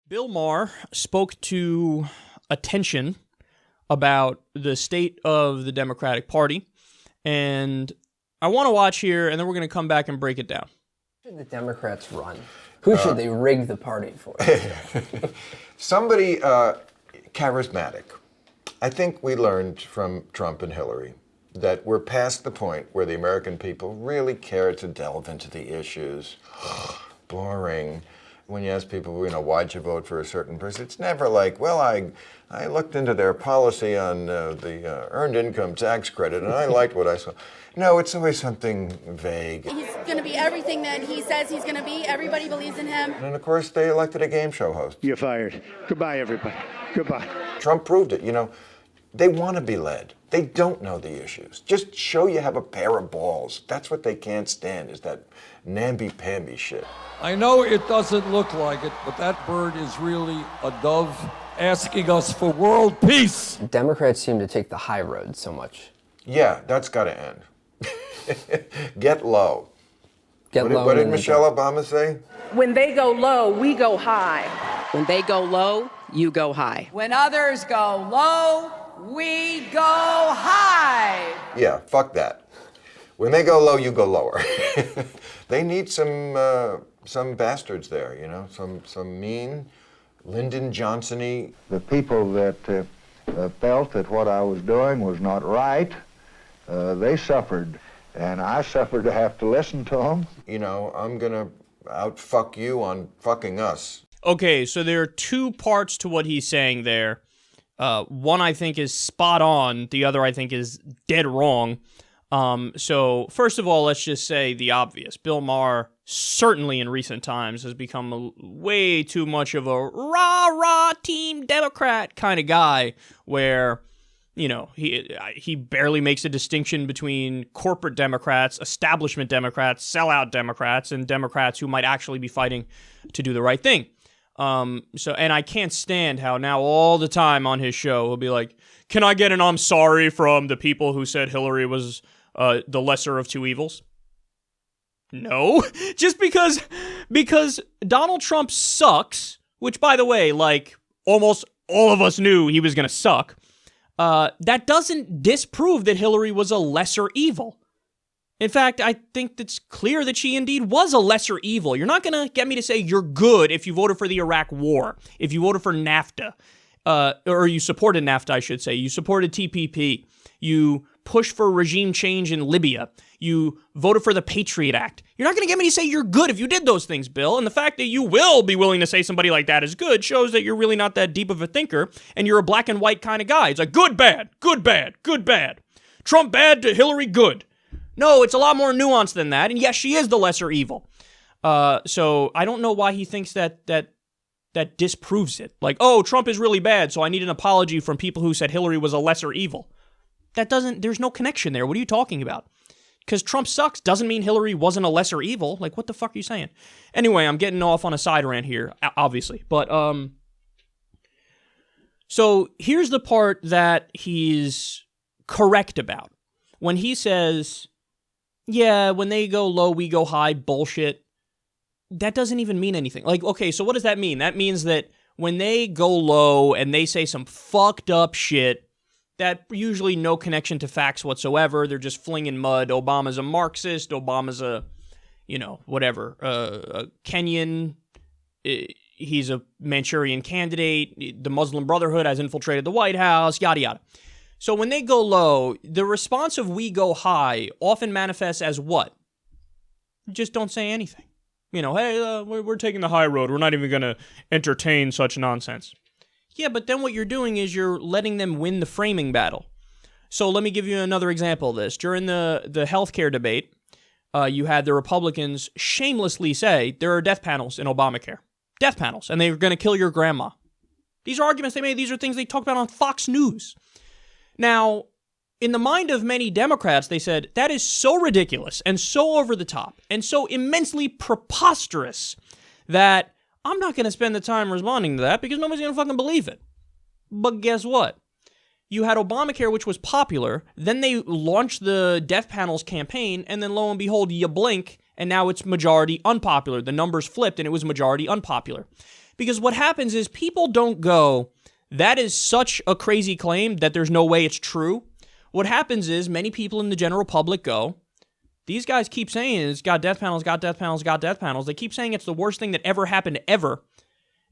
Bill Maher spoke to attention about the state of the Democratic Party, and I want to watch here, and then we're going to come back and break it down. Who should the Democrats run? Who should they rig the party for? Somebody charismatic. I think we learned from Trump and Hillary that we're past the point where the American people really care to delve into the issues. Boring. When you ask people, why'd you vote for a certain person, it's never like, well, I looked into their policy on the earned income tax credit, and I liked what I saw. No, it's always something vague. He's going to be everything that he says he's going to be. Everybody believes in him. And of course, they elected a game show host. You're fired. Goodbye, everybody. Goodbye. Trump proved it. They want to be led. They don't know the issues. Just show you have a pair of balls. That's what they can't stand, is that namby-pamby shit. I know it doesn't look like it, but that bird is really a dove asking us for world peace. Democrats seem to take the high road so much. Yeah, that's got to end. Get low. What did Michelle Obama say? When they go low, we go high. When they go low, you go high. When others go low, we go high. Yeah, fuck that. When they go low, you go lower. They need some bastards there, some mean, Lyndon Johnson-y. The people that felt that what I was doing was not right, they suffered. And I suffered to have to listen to them. I'm going to out-fuck you on fucking us. Okay, so there are two parts to what he's saying there. One I think is spot on. The other I think is dead wrong. So first of all, let's just say the obvious. Bill Maher, certainly in recent times, has become way too much of a rah-rah team Democrat kind of guy where, he barely makes a distinction between corporate Democrats, establishment Democrats, sellout Democrats, and Democrats who might actually be fighting to do the right thing. And I can't stand how now all the time on his show he'll be like, can I get an I'm sorry from the people who said Hillary was the lesser of two evils? No, just because Donald Trump sucks, which by the way, almost all of us knew he was going to suck. That doesn't disprove that Hillary was a lesser evil. In fact, I think it's clear that she indeed was a lesser evil. You're not going to get me to say you're good if you voted for the Iraq War, if you voted for NAFTA, or you supported NAFTA, I should say. You supported TPP. You pushed for regime change in Libya. You voted for the Patriot Act. You're not going to get me to say you're good if you did those things, Bill. And the fact that you will be willing to say somebody like that is good shows that you're really not that deep of a thinker, and you're a black and white kind of guy. It's like good, bad, good, bad, good, bad. Trump bad to Hillary good. No, it's a lot more nuanced than that, and yes, she is the lesser evil. So I don't know why he thinks that disproves it. Like, oh, Trump is really bad, so I need an apology from people who said Hillary was a lesser evil. There's no connection there. What are you talking about? Because Trump sucks doesn't mean Hillary wasn't a lesser evil. Like, what the fuck are you saying? Anyway, I'm getting off on a side rant here, obviously. But, so here's the part that he's correct about. When he says, yeah, when they go low, we go high, bullshit, that doesn't even mean anything. Like, okay, so what does that mean? That means that when they go low and they say some fucked up shit, that usually no connection to facts whatsoever. They're just flinging mud. Obama's a Marxist. Obama's a, a Kenyan. He's a Manchurian candidate. The Muslim Brotherhood has infiltrated the White House, yada, yada. So when they go low, the response of we go high often manifests as what? Just don't say anything. Hey, we're taking the high road. We're not even going to entertain such nonsense. Yeah, but then what you're doing is you're letting them win the framing battle. So let me give you another example of this. During the healthcare debate, you had the Republicans shamelessly say there are death panels in Obamacare. Death panels, and they're going to kill your grandma. These are arguments they made. These are things they talked about on Fox News. Now, in the mind of many Democrats, they said, that is so ridiculous and so over the top and so immensely preposterous that I'm not going to spend the time responding to that because nobody's going to fucking believe it. But guess what? You had Obamacare, which was popular, then they launched the death panels campaign, and then lo and behold, you blink, and now it's majority unpopular. The numbers flipped, and it was majority unpopular. Because what happens is people don't go, that is such a crazy claim that there's no way it's true. What happens is many people in the general public go, these guys keep saying it's got death panels, got death panels, got death panels. They keep saying it's the worst thing that ever happened ever.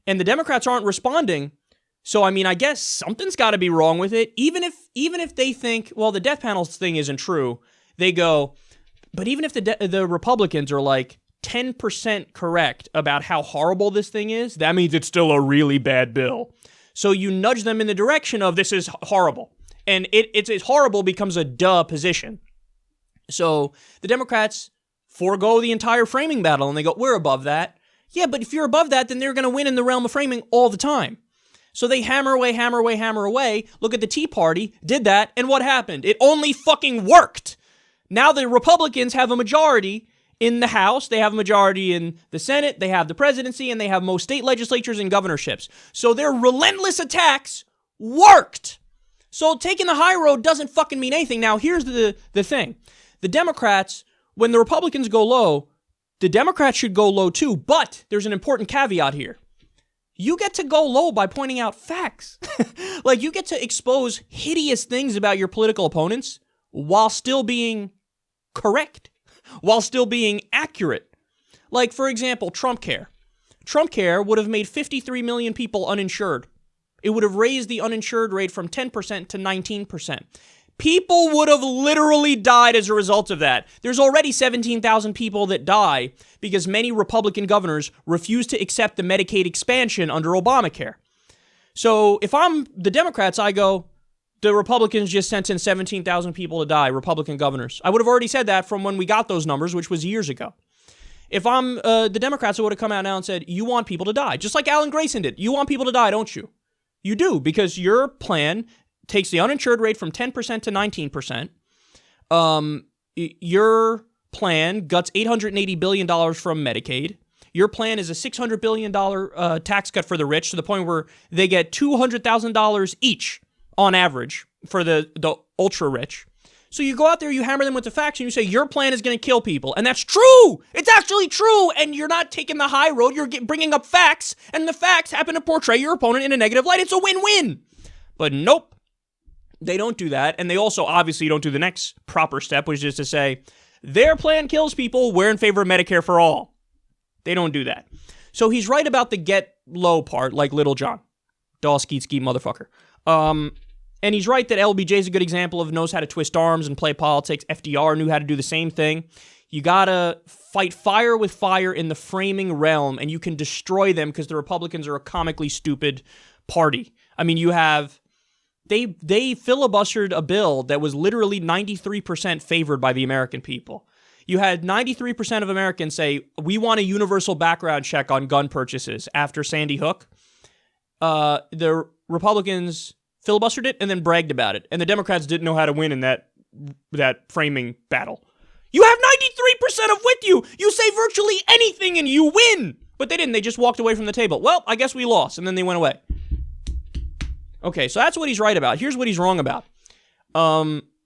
And the Democrats aren't responding. So, I mean, I guess something's got to be wrong with it. Even if they think, well, the death panels thing isn't true, they go, but even if the Republicans are like 10% correct about how horrible this thing is, that means it's still a really bad bill. So you nudge them in the direction of this is horrible. And it's horrible becomes a duh position. So the Democrats forego the entire framing battle and they go, we're above that. Yeah, but if you're above that, then they're going to win in the realm of framing all the time. So they hammer away, hammer away, hammer away. Look at the Tea Party, did that, and what happened? It only fucking worked. Now the Republicans have a majority in the House, they have a majority in the Senate, they have the presidency, and they have most state legislatures and governorships. So their relentless attacks worked. So taking the high road doesn't fucking mean anything. Now here's the thing. The Democrats, when the Republicans go low, the Democrats should go low too, but there's an important caveat here. You get to go low by pointing out facts. Like, you get to expose hideous things about your political opponents while still being correct, while still being accurate. Like, for example, Trump Care. Trump Care would have made 53 million people uninsured. It would have raised the uninsured rate from 10% to 19%. People would have literally died as a result of that. There's already 17,000 people that die because many Republican governors refuse to accept the Medicaid expansion under Obamacare. So if I'm the Democrats, I go, the Republicans just sent in 17,000 people to die, Republican governors. I would have already said that from when we got those numbers, which was years ago. If I'm the Democrats, I would have come out now and said, you want people to die, just like Alan Grayson did. You want people to die, don't you? You do, because your plan takes the uninsured rate from 10% to 19%. Your plan guts $880 billion from Medicaid. Your plan is a $600 billion tax cut for the rich to the point where they get $200,000 each on average for the ultra rich. So you go out there, you hammer them with the facts, and you say, your plan is going to kill people. And that's true. It's actually true. And you're not taking the high road. You're bringing up facts, and the facts happen to portray your opponent in a negative light. It's a win-win. But nope. They don't do that, and they also obviously don't do the next proper step, which is to say, their plan kills people, we're in favor of Medicare for all. They don't do that. So he's right about the get low part, like Little John. Daw skeet skeet motherfucker. And he's right that LBJ is a good example of knows how to twist arms and play politics. FDR knew how to do the same thing. You gotta fight fire with fire in the framing realm, and you can destroy them because the Republicans are a comically stupid party. I mean, you have... They filibustered a bill that was literally 93% favored by the American people. You had 93% of Americans say, we want a universal background check on gun purchases after Sandy Hook. The Republicans filibustered it and then bragged about it. And the Democrats didn't know how to win in that framing battle. You have 93% of with you. You say virtually anything and you win. But they didn't. They just walked away from the table. Well, I guess we lost. And then they went away. Okay, so that's what he's right about. Here's what he's wrong about.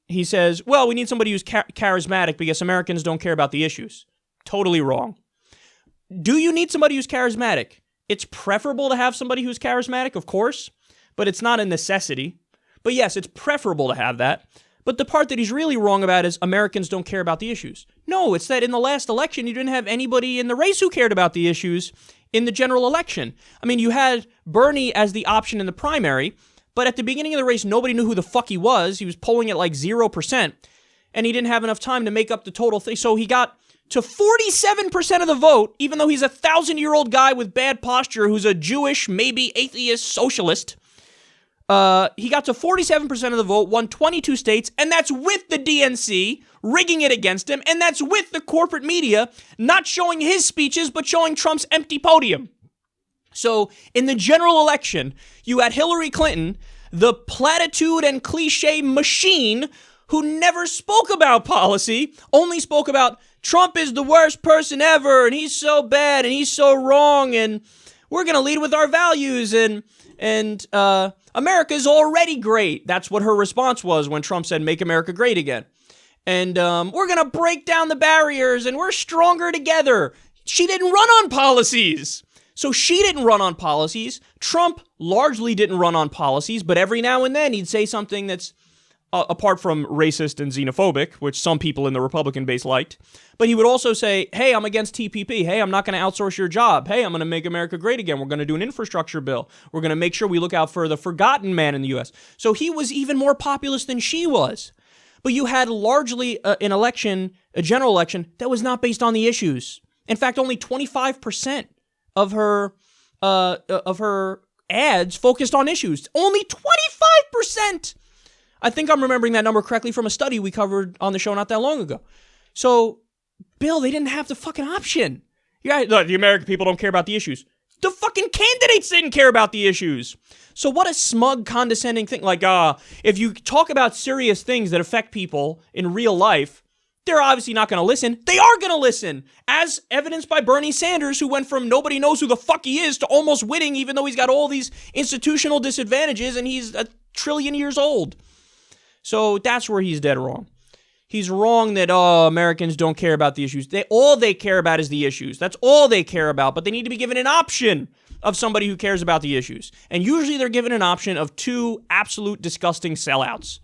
He says, well, we need somebody who's charismatic because Americans don't care about the issues. Totally wrong. Do you need somebody who's charismatic? It's preferable to have somebody who's charismatic, of course, but it's not a necessity. But yes, it's preferable to have that. But the part that he's really wrong about is Americans don't care about the issues. No, it's that in the last election, you didn't have anybody in the race who cared about the issues in the general election. I mean, you had Bernie as the option in the primary, but at the beginning of the race, nobody knew who the fuck he was. He was polling at like 0%, and he didn't have enough time to make up the total thing. So he got to 47% of the vote, even though he's a 1,000-year-old guy with bad posture who's a Jewish, maybe atheist socialist. He got to 47% of the vote, won 22 states, and that's with the DNC rigging it against him, and that's with the corporate media not showing his speeches, but showing Trump's empty podium. So, in the general election, you had Hillary Clinton, the platitude and cliche machine who never spoke about policy, only spoke about Trump is the worst person ever, and he's so bad, and he's so wrong, and we're going to lead with our values, and America's already great. That's what her response was when Trump said, make America great again. And we're going to break down the barriers, and we're stronger together. She didn't run on policies. So she didn't run on policies. Trump largely didn't run on policies, but every now and then he'd say something that's apart from racist and xenophobic, which some people in the Republican base liked. But he would also say, hey, I'm against TPP. Hey, I'm not going to outsource your job. Hey, I'm going to make America great again. We're going to do an infrastructure bill. We're going to make sure we look out for the forgotten man in the U.S. So he was even more populist than she was. But you had largely an election, a general election, that was not based on the issues. In fact, only 25% of her ads focused on issues. Only 25%! I think I'm remembering that number correctly from a study we covered on the show not that long ago. So, Bill, they didn't have the fucking option. Yeah, the American people don't care about the issues. The fucking candidates didn't care about the issues. So what a smug, condescending thing. Like, if you talk about serious things that affect people in real life, they're obviously not going to listen. They are going to listen, as evidenced by Bernie Sanders, who went from nobody knows who the fuck he is to almost winning, even though he's got all these institutional disadvantages and he's 1 trillion years old. So that's where he's dead wrong. He's wrong that, Americans don't care about the issues. All they care about is the issues. That's all they care about, but they need to be given an option of somebody who cares about the issues. And usually they're given an option of two absolute disgusting sellouts.